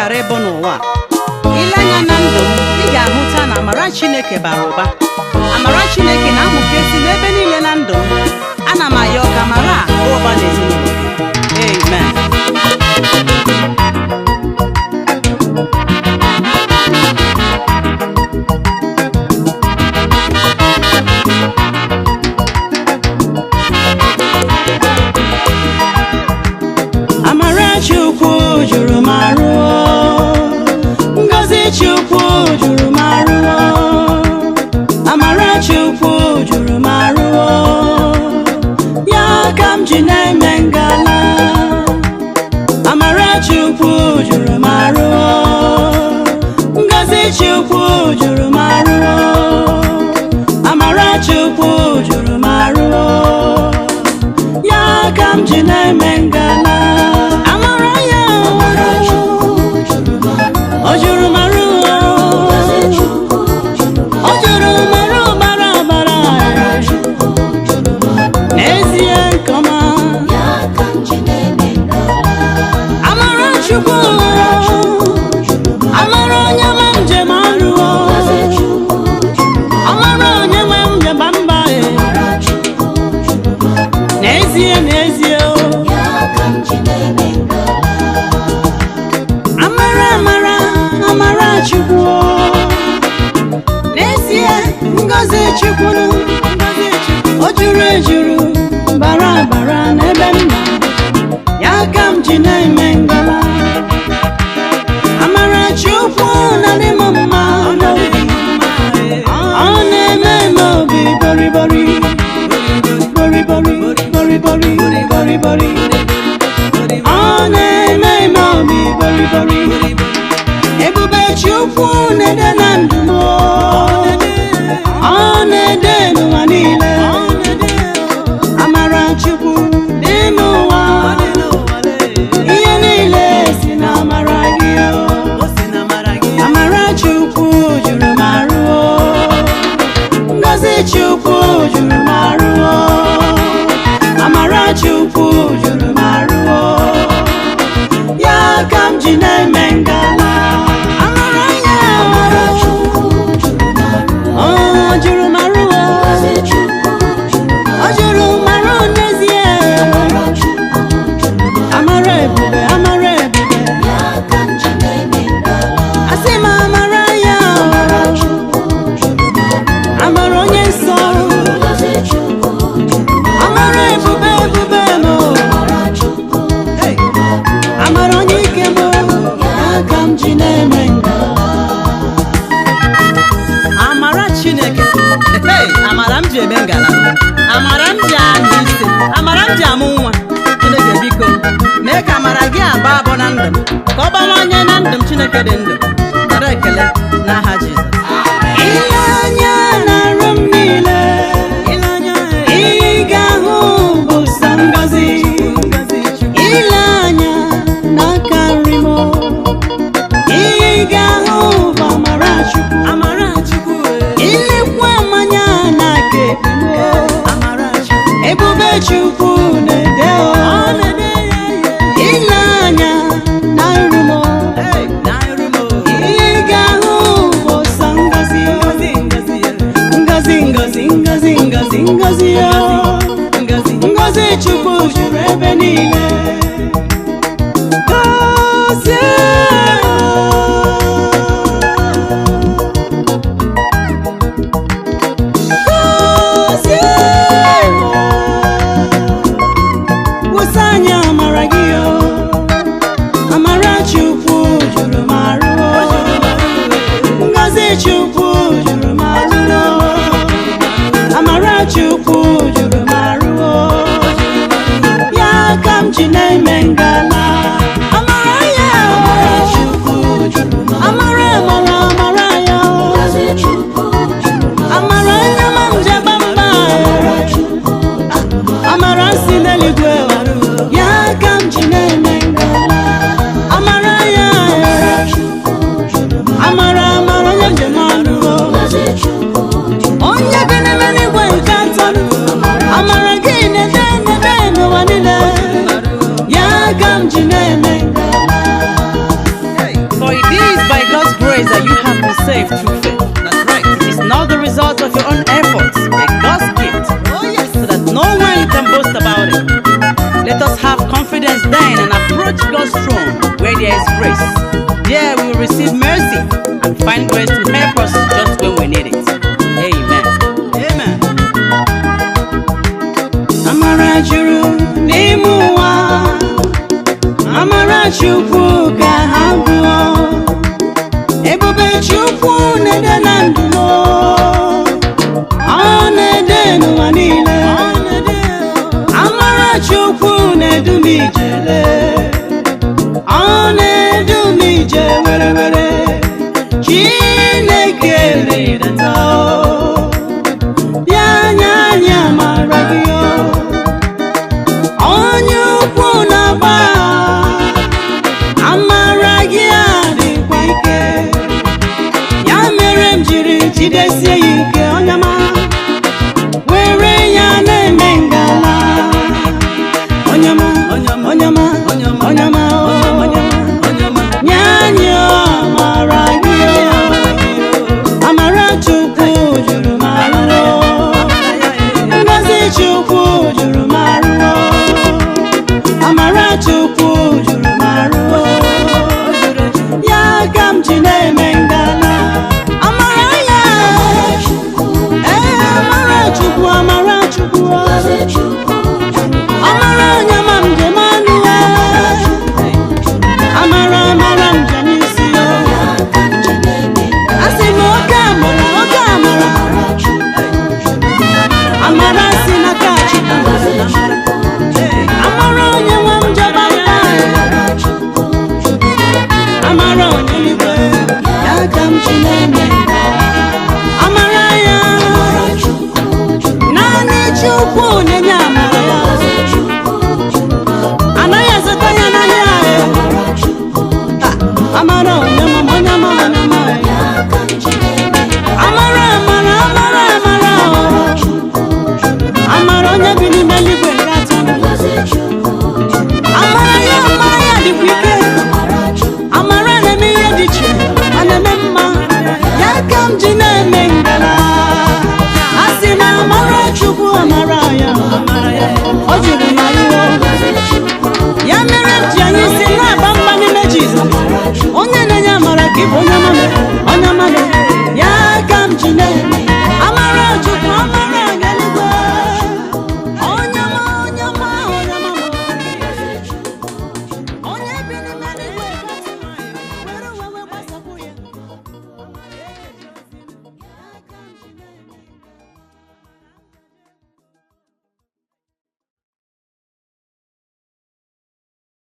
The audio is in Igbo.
ghara ịbụ n'ụwa ile anya na ndụ ị ga-ahụta na amara Chineke bara ụba. Amara Chineke na-amụkesi n'ebe niile na ndụ ana m ayọ ka amara a bụ ụba n'ezinụlọ gị. Amen. Amara Chukwu juru m arụ, ngọzi Chukwu juru m arụ, amara Chukwu juru m arụ, ya ka m ji na-eme ngala. Amara Chukwu juru m arụ, ngọzi Chukwu juru m arụ, amara Chukwu juru m arụ, ya ka m ji na-eme ngala. Ngozi Chukwu o juru ejuru bara bara n'ebe m nọ, ya ka m ji na-eme ngala. Amara Chukwu na-adị m mma n'obi, ọ na-eme m obi boribori boribori boribori boribori, ọ na-eme m obi boribori. Ebube Chukwu na-ede na ndụ m, ọ na-ede n'ụwa niile. Amara Chukwu dị n'ụwa, ihe niile si na amara gị. Amara Chukwu juru m arụ, ngọzi Chukwu juru m arụ, amara Chukwu juru m arụ, ya ka m ji na-eme ngala. Amara m ji eme ngala, amara m ji anya isi, amara m ji amụ nwa. Chineke biko mee ka amara gị aba abụ na ndụ m, ka ọ bawanye na ndụ m. Chineke dị ndụ, nara ekele n'aha Jizọs. Ile anya na-arụ m niile, ị ga-ahụ bụ sọ ngọzi. Ile anya n'aka nri m, ị ga-ahụ bụ amara Chukwu. Ilekwa mmanya na-aka ebube Chukwu na-ede, ile anya na nru m, ihe ga-ahụ bụ sọ ngọzi ngọzi ngọzi ngọzi ngọzi ngọzi ya. Ngọzi Chukwu juru ebe niile. Chukwu juru m arụ, amara Chukwu juru m arụ, ya ka m ji na-eme ngala. Amara ya, amara amara ya, amara ya ma njeba mba, amara si n'eluigwe, ya ka m ji na-eme ngala. Amara ya, amara onye njem ọnụ, onye bi n'ime n'igwe nke atọ, amara gị na-ede n'ụwa niile. Let us have confidence then and approach God's throne where there is grace. There we will receive mercy and find grace to help us just when we need it. Amen. Amen. Amara juru n'ime ụwa, amara Chukwu ka ha gụọ, ebube Chukwu na-ede na ndụ m, ọ na-ede n'ụwa niile. Amara Chukwu na-edu m ijele, ọ na-edu m ije were were. Chineke rịdata bịa nye anyị amara gị, onye ukwu na-agba amara gị adịkwa ike. Ya mere m jiri jidesie ya ike, onyama were ya na-eme ngala. Onyama, onyama, onyama, onyama.